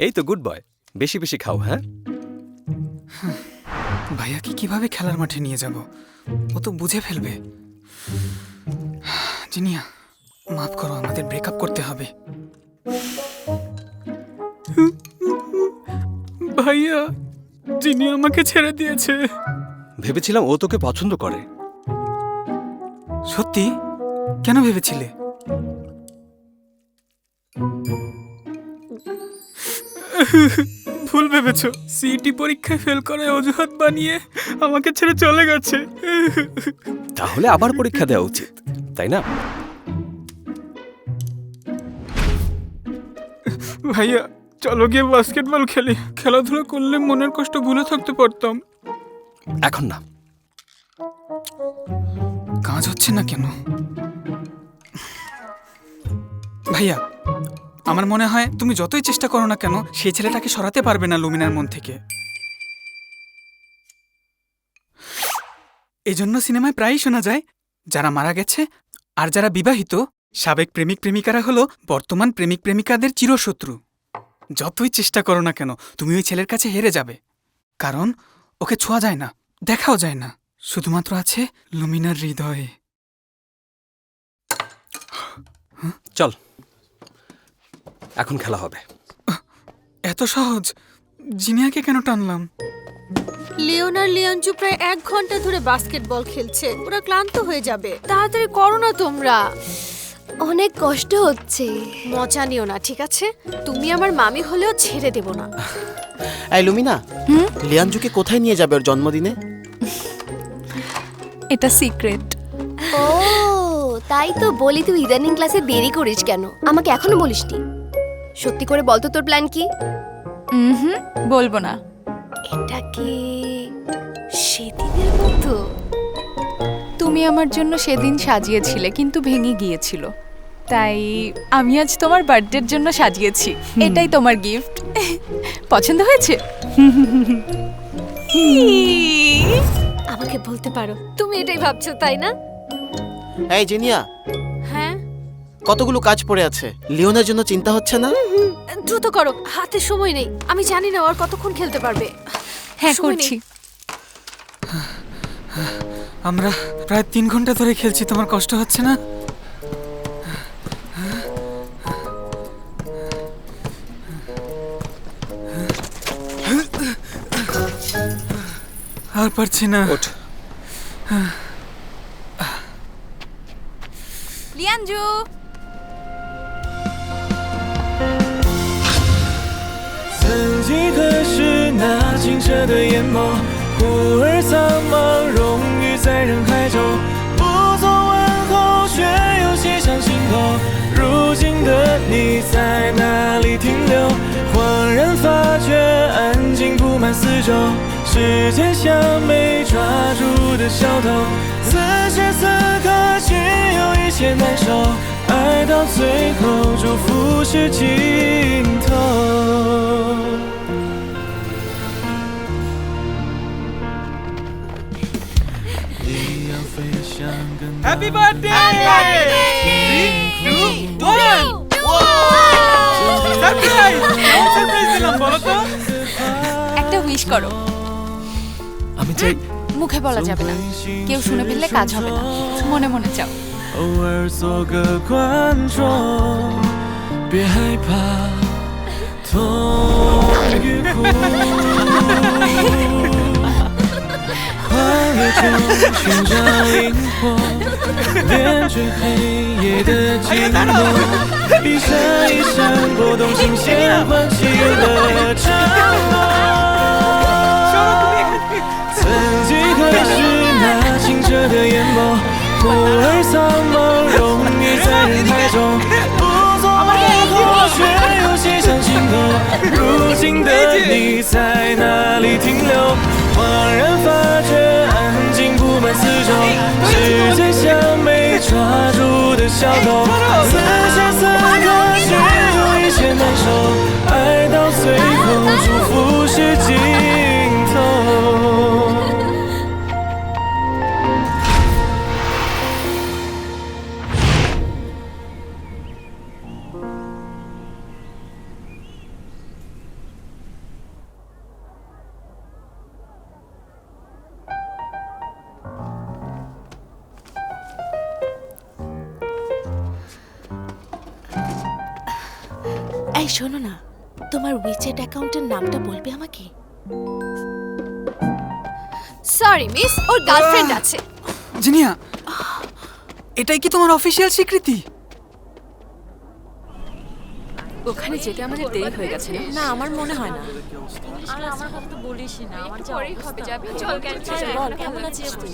এই তো good boy, বেশি বেশি খাও। হ্যাঁ, ভাইয়াকে কিভাবে খেলার মাঠে নিয়ে যাব? ও তো বুঝে ফেলবে। জিনিয়া, মাফ করো, আমাদের ব্রেকআপ করতে হবে। ভাইয়া, জিনিয়া আমাকে ছেড়ে দিয়েছে। ভেবেছিলাম ও তোকে পছন্দ করে। সত্যি? কেন ভেবেছিলে? ভুল ভেবেছো। সিইটি পরীক্ষায় ফেল করে অজুহাত বানিয়ে আমাকে ছেড়ে চলে গেছে। তাহলে আবার পরীক্ষা দেওয়া উচিত, তাই না? ভাইয়া, চলো গিয়ে বাস্কেটবল খেলি। খেলাধুলা করলে মনের কষ্ট ভুলে থাকতে পারতাম। এখন না। কাজ হচ্ছে না কেন? ভাইয়া, আমার মনে হয় তুমি যতই চেষ্টা করো না কেন সেই ছেলেটাকে সরাতে পারবে না লুমিনার মন থেকে। এজন্য সিনেমায় প্রায়ই শোনা যায়, যারা মারা গেছে আর যারা বিবাহিত, সাবেক প্রেমিক প্রেমিকারা হলো বর্তমান প্রেমিক প্রেমিকাদের চিরশত্রু। যতই চেষ্টা করো না কেন তুমি ওই ছেলের কাছে হেরে যাবে, কারণ ওকে ছোঁয়া যায় না, দেখাও যায় না, শুধুমাত্র আছে লুমিনার হৃদয়ে। চল, এখন খেলা হবে। এত সহজ? জিনিয়াকে কেন টানলাম? লিওন আর লিয়ানজু প্রায় 1 ঘন্টা ধরে বাস্কেটবল খেলছে, ওরা ক্লান্ত হয়ে যাবে। তাড়াতাড়ি করো না তোমরা। অনেক কষ্ট হচ্ছে। মজা নিও না, ঠিক আছে? তুমি আমার মামি হলেও ছেড়ে দেব না। এই লুমিনা, লিয়ানজুকে কোথায় নিয়ে যাবে ওর জন্মদিনে? এটা সিক্রেট। ও তাই তো বলি, তুই ইদানিং ক্লাসে দেরি করিস কেন? আমাকে এখনো বলিসনি। সত্যি করে বল তো তোর প্ল্যান কি? বলবো না। এটা কি সেদিনের মতো? তুমি আমার জন্য সেদিন সাজিয়েছিলে কিন্তু ভেঙে গিয়েছিল, তাই আমি আজ তোমার বার্থডের জন্য সাজিয়েছি। এটাই তোমার গিফট। পছন্দ হয়েছে? আমাকে বলতে পারো তুমি এটাই ভাবছো, তাই না? এই জিনিয়া, হ্যাঁ, কতগুলো কাজ পড়ে আছে, লিওনের জন্য চিন্তা হচ্ছে না? দ্রুত করো, হাতে সময় নেই। আমি জানি না ওর কতক্ষণ খেলতে পারবে। হ্যাঁ, সময় নেই। করছি। আমরা প্রায় 3 ঘন্টা ধরে খেলছি, তোমার কষ্ট হচ্ছে না? আর পারছি না। ওঠ। লিয়ানজু, 曾几何时，那清澈的眼眸，忽而苍茫，融于在人海中。不做问候，却又写上心头。如今的你在哪里停留？恍然发觉，安静布满四周。时间像没抓住的小偷，此时此刻只有一些难受。爱到最后，祝福是尽头。হ্যাপি বার্থডে! সারপ্রাইজ দিলাম, বলো তো। একটা উইশ করো। আমি চাই মুখে বলা যাবে না, কেউ শুনে ফেললে কাজ হবে না। মনে মনে চাও।偶尔做个观众，别害怕痛与苦。跨越中寻找萤火，点缀黑夜的寂寞。一闪一闪拨动心弦，唤起了承诺。曾几何时，那清澈的眼眸，忽而苍茫，融于在人海中。不做问候，却又写上心头。如今的你在哪里停留？恍然发觉，安静布满四周。时间像没抓住的小偷，此时此刻只有一些难受。爱到最后，祝福是尽头。শোনো না, তোমার উইচ্যাট অ্যাকাউন্টের নামটা বলবে আমাকে? সরি মিস, ওর গার্লফ্রেন্ড আছে। জিনিয়া, এটাই কি তোমার অফিসিয়াল স্বীকৃতি? ওখানে যেতে আমাদের দেরি হয়ে গেছে না? না, আমার মনে হয় না। বল, কেমন আছিস তুই?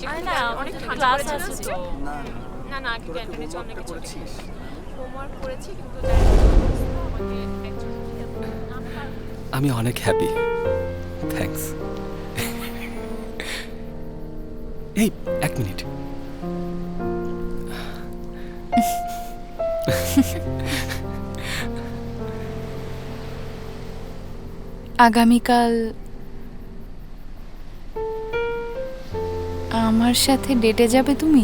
আমি অনেক হ্যাপি, থ্যাঙ্কস। এই 1 মিনিট। আগামীকাল আমার সাথে ডেটে যাবে তুমি?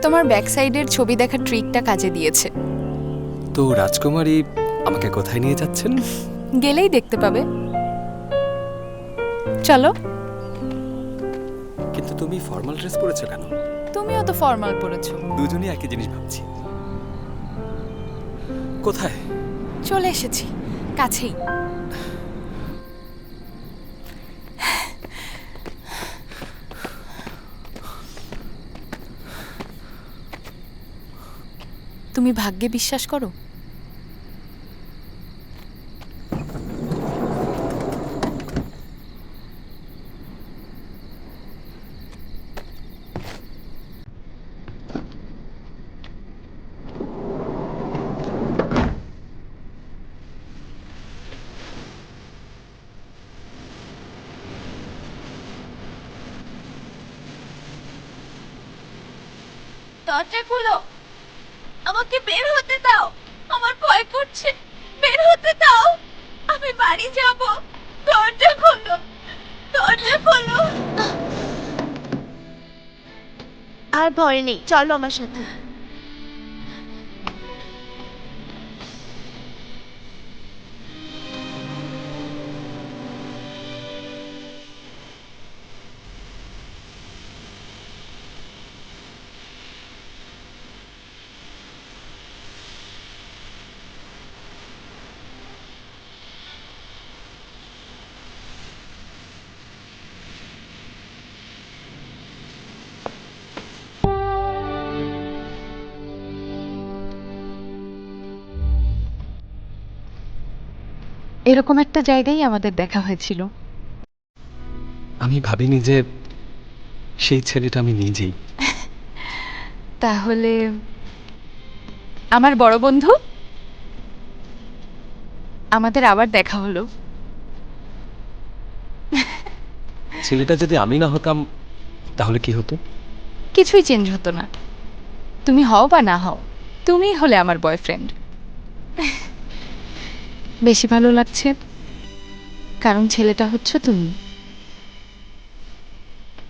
তোমার ব্যাক সাইডের ছবি দেখার ট্রিকটা কাজে দিয়েছে। তো রাজকুমারী আমাকে কোথায় নিয়ে যাচ্ছেন? গেলেই দেখতে পাবে। চলো। কিন্তু তুমি ফর্মাল ড্রেস পরেছো কেন? তুমিও তো ফর্মাল পরেছো। দুজনেই একই জিনিস ভাবছি। কোথায়? চলে এসেছি, কাছেই। তুমি ভাগ্যে বিশ্বাস করো? দরজা খুলো, আমাকে বের হতে দাও, আমার ভয় করছে, বের হতে দাও, আমি বাড়ি যাব, দরজা খোলো, দরজা খোলো। আর ভয় নেই, চলো আমার সাথে। এরকম একটা জায়গায় আমাদের দেখা হয়েছিল। আমি ভাবিনি যে সেই ছেলেটা আমি নিজেই। তাহলে আমার বড় বন্ধু, আমাদের আবার দেখা হলো। ছেলেটা যদি আমি না হতাম তাহলে কি হতো? কিছুই চেঞ্জ হতো না। তুমি হও বা না হও, তুমি হলে আমার বয়ফ্রেন্ড। বেশি ভালো লাগছে কারণ ছেলেটা হচ্ছে তুমি।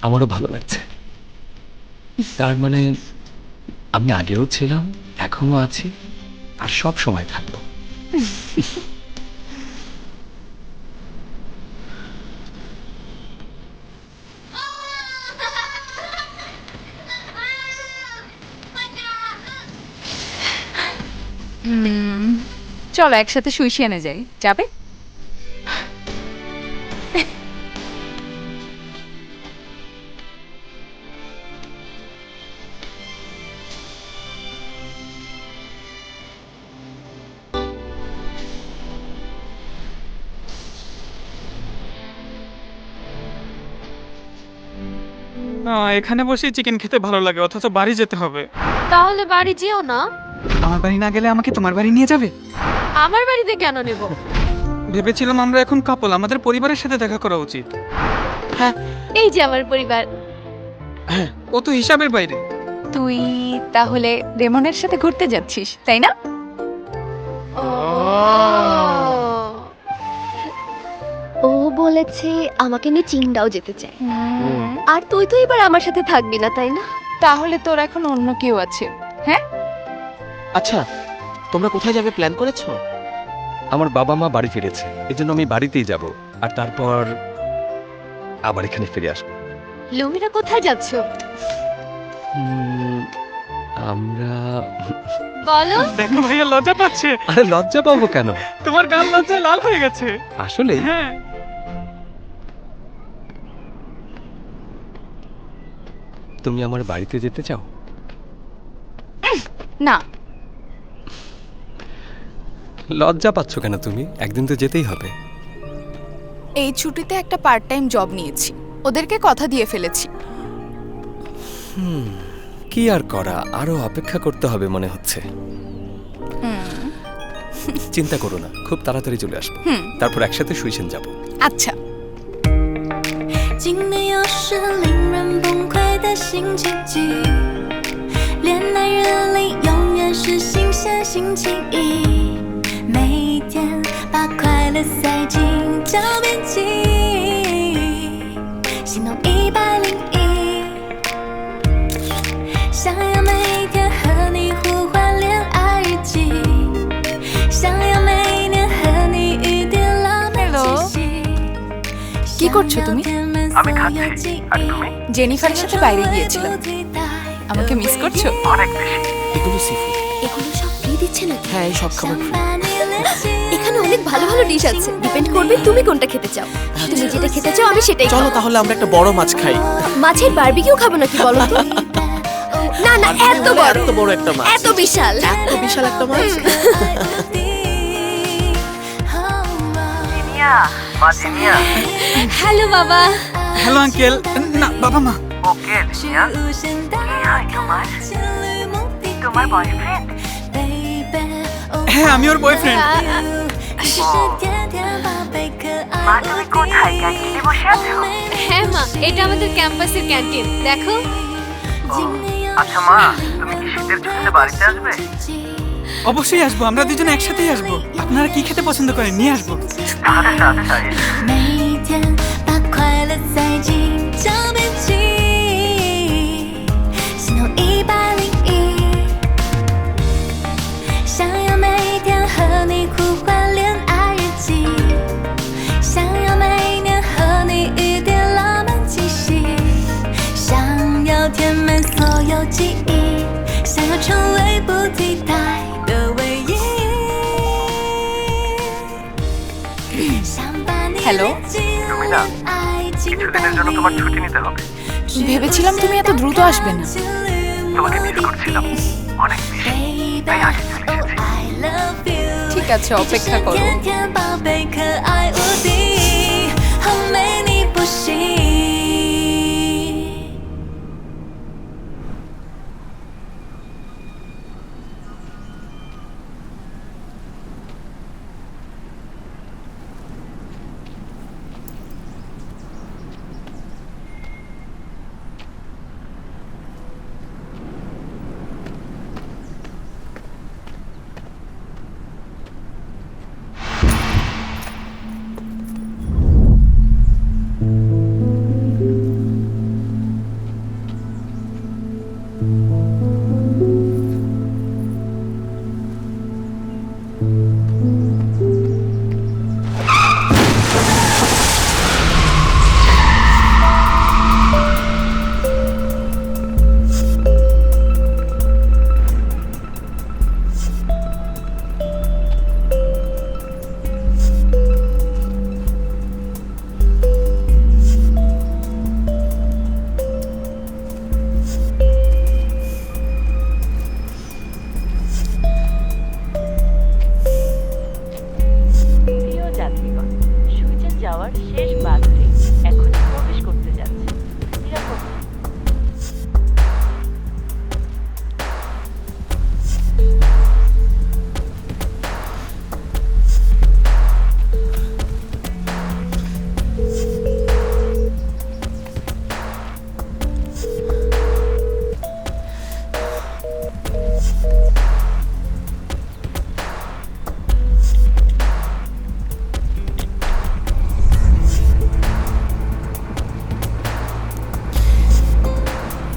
আমারও ভালো লাগছে। তার মানে আমি আগেও ছিলাম, এখনো আছি, আর সব সময় থাকবো। চলো একসাথে শুইশিয়ানে যাই, যাবে? এখানে বসে চিকেন খেতে ভালো লাগে, অথচ বাড়ি যেতে হবে। তাহলে বাড়ি যেও না। আমার বাড়ি না গেলে আমাকে তোমার বাড়ি নিয়ে যাবে? আমার বাড়িতে কেন নেব? ভেবেছিলাম আমরা এখন কাপল, আমাদের পরিবারের সাথে দেখা করা উচিত। এই যে আমার পরিবার। ও তো হিসাবের বাইরে। তুই তাহলে রেমনের সাথে ঘুরতে যাচ্ছিস, তাই না? ও বলেছে আমাকে নিয়ে চিংড়াও যেতে চায়। আর তুই তো এবার আমার সাথে থাকবি না, তাই না? তাহলে তোর এখন অন্য কেউ আছে। হ্যাঁ, আচ্ছা, তোমরা কোথায় যাবে প্ল্যান করেছো? আমার বাবা মা বাড়ি ফিরেছে, এজন্য আমি বাড়িতেই যাব। আর তারপর আবার এখানে ফিরে আসবো। লুমিনা কোথায় যাচ্ছ? আমরা বলো। দেখো ভাইয়া লজ্জা পাচ্ছে। আরে লজ্জা পাবো কেন? তোমার গাল লজ্জায় লাল হয়ে গেছে। আসলে হ্যাঁ। তুমি আমার বাড়িতে যেতে চাও? না, লজ্জা পাচ্ছ কেন তুমি? একদিন তো যেতেই হবে। এই ছুটিতে একটা পার্ট টাইম জব নিয়েছি, ওদেরকে কথা দিয়ে ফেলেছি। কি আর করা, আরো অপেক্ষা করতে হবে মনে হচ্ছে। চিন্তা করো না, খুব তাড়াতাড়ি চলে আসবো। তারপর একসাথে সুইসেন যাব। আচ্ছা।境内有时令人崩溃的新奇迹，恋爱热里永远是新鲜星期一，每天把快乐塞进脚边记，心动101，想要每天和你互换恋爱日记，想要每年和你一点浪漫气息。কি করছো তুমি? আমি খাচ্ছি, আর তুমি? জেনিফারের সাথে বাইরে গিয়েছিলাম। আমাকে মিস করছো? এগুলো সিফুড। এগুলো সব ফ্রি দিচ্ছে নাকি? হ্যাঁ, এই সব খাবার free। এখানে অনেক ভালো ভালো ডিশ আছে, ডিপেন্ড করবে তুমি কোনটা খেতে চাও। তুমি যেটা খেতে চাও আমি সেটাই চলো খাবো। তাহলে আমরা একটা বড় মাছ খাই। মাছের বারবিকিউ খাবো নাকি বলো তো? না না, এত বড়, এত বড় একটা মাছ। এত বিশাল। এত বিশাল একটা মাছ। হ্যালো বাবা। Hello uncle. না বাবা মা। তোমার বয়ফ্রেন্ড? হ্যাঁ, আমি ওর বয়ফ্রেন্ড। মা, তুমি কোথায়? ক্যান্টিনে বসে আছো? হ্যাঁ মা, এটা আমাদের ক্যাম্পাসের ক্যান্টিন, দেখো। আচ্ছা মা, তুমি কি শীতের ছুটিতে বাড়িতে আসবে? অবশ্যই আসবো, আমরা দুজনে একসাথেই আসবো। আপনারা কি খেতে পছন্দ করেন নিয়ে আসবো।每天把快乐塞进脚边记，心动101，想要每天和你互换恋爱日记，想要每年和你一点浪漫气息，想要填满所有记忆，想要成为不替代的唯一。হ্যালো, কিছুদিনের জন্য তোমার ছুটি নিতে হবে। ভেবেছিলাম তুমি এত দ্রুত আসবে না। তোমাকে মিস করছিলাম অনেক বেশি, তাই আগে চলে এসেছি। ঠিক আছে, অপেক্ষা করো।天天宝贝可爱无敌，好没你不行。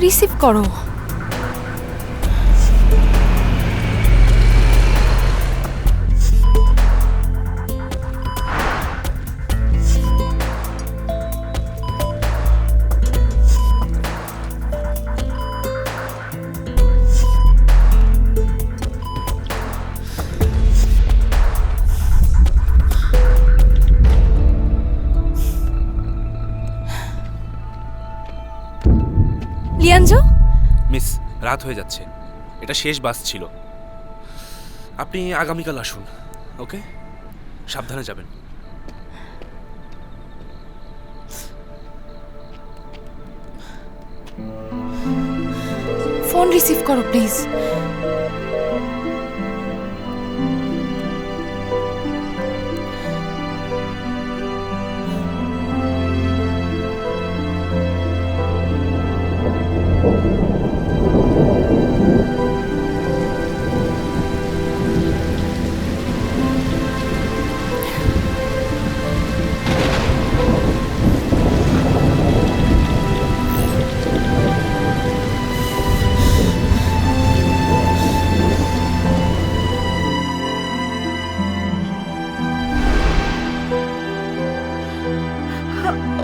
রিসিভ করো। রাত হয়ে যাচ্ছে, এটা শেষ বাস ছিল। আপনি আগামীকাল আসুন, ওকে? সাবধানে যাবেন। ফোন রিসিভ করো প্লিজ।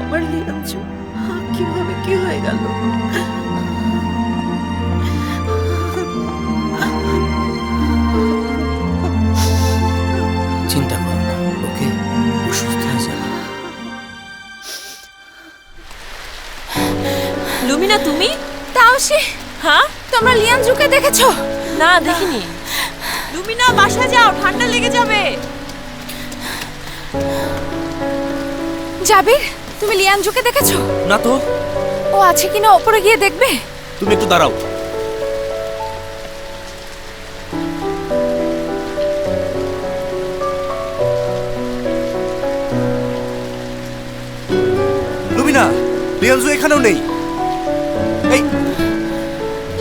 আমার লিয়াঞ্জু কিভাবে কি হয়ে গেল? চিন্তা করো না, ওকে? ও সুস্থ হয়ে যাবে। লুমিনা, তুমি? তাওসি, হ্যাঁ, তোমরা লিয়ানজুকে দেখেছো? না দেখিনি। লুমিনা, বাসা যাও, ঠান্ডা লেগে যাবে। জাবির, তুমি লিয়ানজুকে দেখেছো? না তো। ও আছে কিনা ওপরে গিয়ে দেখবে? তুমি একটু দাঁড়াও। লুমিনা, লিয়ানজু এখানেও নেই। এই,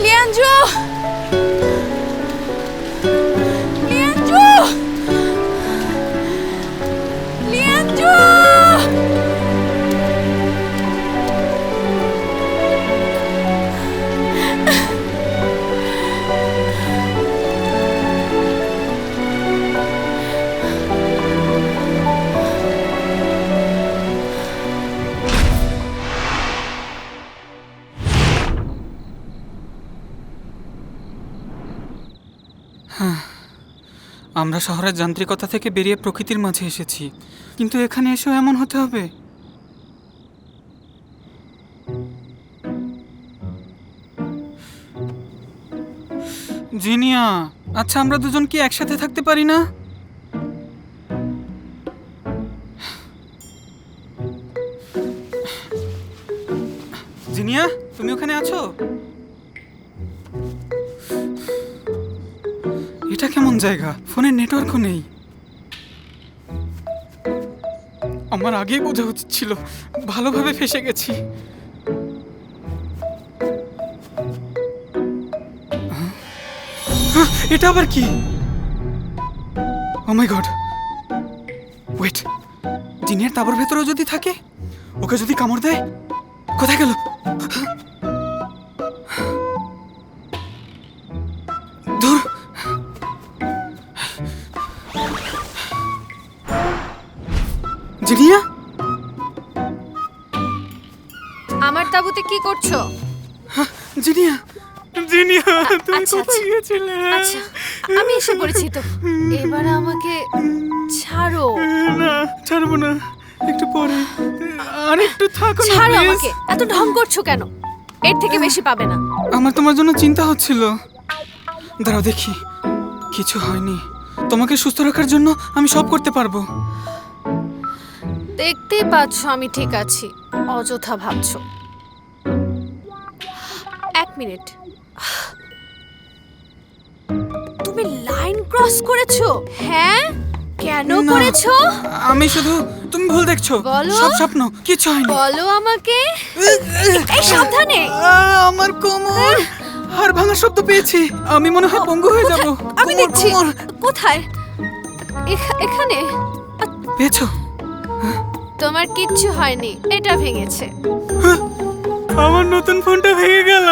লিয়ানজু! লিয়ানজু! লিয়ানজু! আমরা শহরের যান্ত্রিকতা থেকে বেরিয়ে প্রকৃতির মাঝে এসেছি, কিন্তু এখানে এসেও এমন হতে হবে? জিনিয়া, আচ্ছা আমরা দুজন কি একসাথে থাকতে পারি না? জিনিয়া, তুমি ওখানে আছো? এটা কেমন জায়গা? ফোনের নেটওয়ার্কও নেই। আমার আগেই বোঝা উচিত ছিল, ভালোভাবে ফেঁসে গেছি। এটা আবার কি? ও মাই গড, ওয়েট, জিনিয়ার তাবুর ভেতরেও যদি থাকে, ওকে যদি কামড় দেয়? কোথায় গেল? ধুর, জিনিয়া, আমার তাঁবুতে কি করছো? জিনিয়া, জিনিয়া, তুমি আচ্ছা, কোথায় আচ্ছা। গিয়েছিলে? আচ্ছা, আমি এসে পড়েছি তো। এবার আমাকে ছাড়ো। না, ছাড়বো না, একটু পরে, আর একটু থাকো না ছাড়ো please। আমাকে। এত ঢং করছো কেন? এর থেকে বেশি পাবে না। আমার তোমার জন্য চিন্তা হচ্ছিল। দাঁড়াও দেখি, কিছু হয়নি। তোমাকে সুস্থ রাখার জন্য আমি সব করতে পারবো। দেখতেই পাচ্ছ আমি ঠিক আছি, অযথা ভাবছো। 1 মিনিট, তুমি লাইন ক্রস করেছো? হ্যাঁ, কেন না, করেছো? আমি শুধু, তুমি ভুল দেখছো। বলো। সব স্বপ্ন, কিছু হয়নি। বলো আমাকে। এই সাবধানে। আমার কোমর, হাড় ভাঙার শব্দ পেয়েছি। আমি মনে হয় পঙ্গু হয়ে যাব। আমি দেখছি। কোথায়? এখানে। পেয়েছো? তোমার কিচ্ছু হয়নি, এটা ভেঙেছে। আমার নতুন ফোনটা ভেঙে গেল।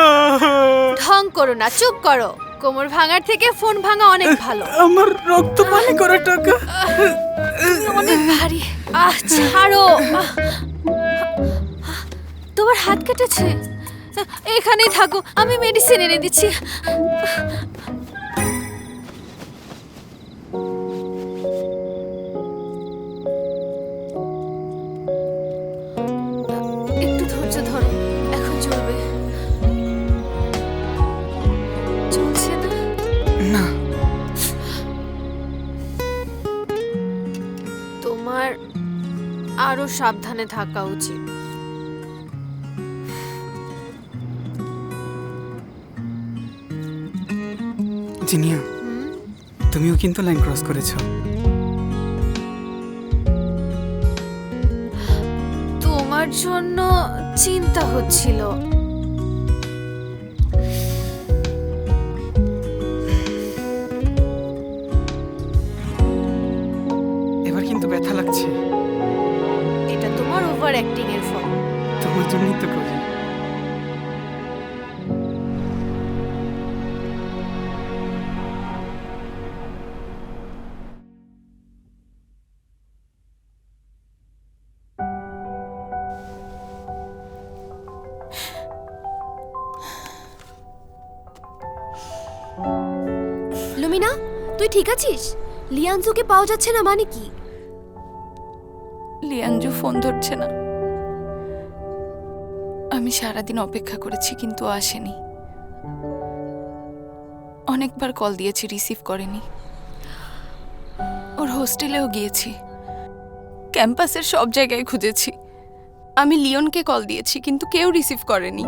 ঢং করো না, চুপ করো। কোমর ভাঙার থেকে ফোন ভাঙা অনেক ভালো। আমার রক্ত পানি করা টাকা। অনেক ভারী। ছাড়ো। তোমার হাত কেটেছে? এখানেই থাকো, আমি মেডিসিন এনে দিচ্ছি। একটু ধৈর্য ধরো, এখন চলবে। আরো সাবধানে থাকা উচিত। জিনিয়া, তুমিও কিন্তু লাইন ক্রস করেছো। তোমার জন্য চিন্তা হচ্ছিল। এবার কিন্তু ব্যথা লাগছে। এটা তোমার ওভার অ্যাক্টিং এর ফল। তোমার জন্যই তো করি। লুমিনা, তুই ঠিক আছিস? লিয়ানজুকে পাওয়া যাচ্ছে না মানে কি? লিয়ানজু ফোন ধরছে না। আমি সারাদিন অপেক্ষা করেছি কিন্তু আসেনি। অনেকবার কল দিয়েছি, রিসিভ করেনি। ওর হোস্টেলেও গিয়েছি, ক্যাম্পাসের সব জায়গায় খুঁজেছি। আমি লিওনকে কল দিয়েছি কিন্তু কেউ রিসিভ করেনি।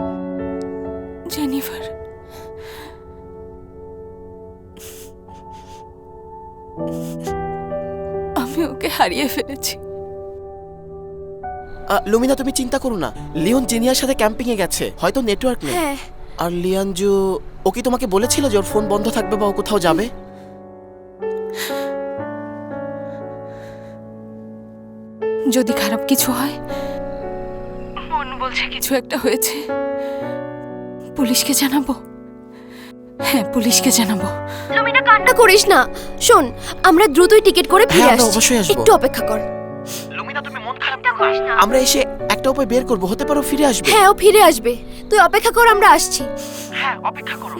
জেনিফার, আমি ওকে হারিয়ে ফেলেছি। লুমিনা, তুমি চিন্তা করো না। লিওন জিনিয়ার সাথে ক্যাম্পিং এ গেছে, হয়তো নেটওয়ার্ক নেই। হ্যাঁ, আর লিয়ানজু, ও কি তোমাকে বলেছিল যে ওর ফোন বন্ধ থাকবে বা ও কোথাও যাবে? যদি খারাপ কিছু হয়, মন বলছে কিছু একটা হয়েছে, পুলিশকে জানাবো। হ্যাঁ, পুলিশকে জানাবো। লুমিনা কান্না করিস না। শোন, আমরা দ্রুতই টিকিট করে ফিরে হ্যাঁ, আমরা আসছি। অবশ্যই আসবো। একটু অপেক্ষা কর। লুমিনা, তুমি মন খারাপ করো না। আমরা এসে একটা উপায় বের করব, হতে পারো ফিরে আসবে। হ্যাঁ, ও ফিরে আসবে। তুই অপেক্ষা কর, আমরা আসছি। হ্যাঁ, অপেক্ষা করো।